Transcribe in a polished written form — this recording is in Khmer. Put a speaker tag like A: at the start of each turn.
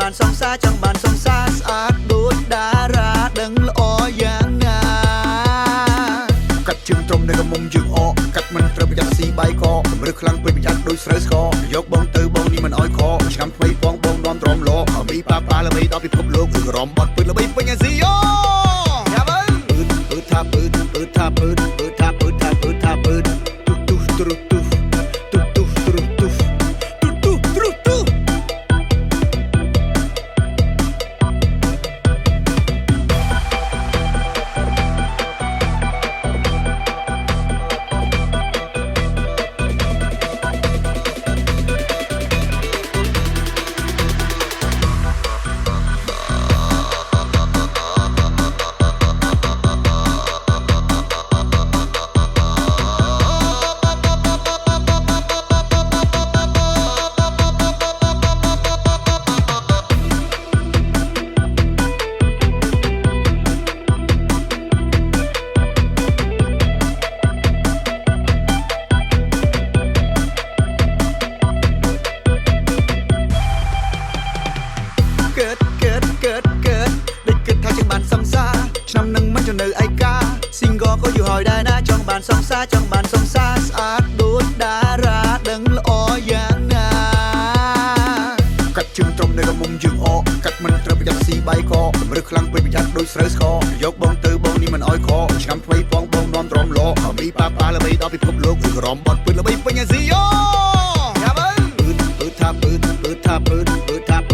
A: បានសង្សារចង់បានសង្សារស្អាតដូចតារាដឹងល្អយ៉ាងណាកាត់ជើងត្រង់នៅកមុំជើងអកកាត់មិនត្រូវប្រយ័ត្នស៊ីបាយកកម្រើខ្លាំងពេកប្រយ័ត្នដូចស្រូវស្គរយកបងទៅបងនេះមិនអោយខឆ្នាំថ្មីបងនាំទ្រាំលោអមីប៉ាល្បីដល់ពិភពលោកគឺរំបត់ពើល្បីពេញអាស៊ីយ៉ូយ៉ាបើពើថាពើថាពើថាពើថាពើថាពើទុះទ្រុះទុះឆ្នាំនឹងមិនចូលនៅឯកា single ក៏យូរហើយដែរណាចង់បានសង្សារស្អាតដូចតារាដឹងល្អយ៉ាងណាកាត់ជើងត្រង់នៅកមុំជើងអកកាត់មិនត្រូវប្រយ័ត្នស៊ីបាយកកម្រើខ្លាំងពេកប្រយ័ត្នដូចស្រូវស្គរយកបងទៅបងនេះមិនអោយខឆ្នាំថ្មីបងនាំទ្រាំលោអមីប៉ាល្បីដល់ពិភពលោកគឺរំបត់ពើល្បីពេញអាស៊ីយ៉ូយ៉ាបើពើថាពើថាពើថា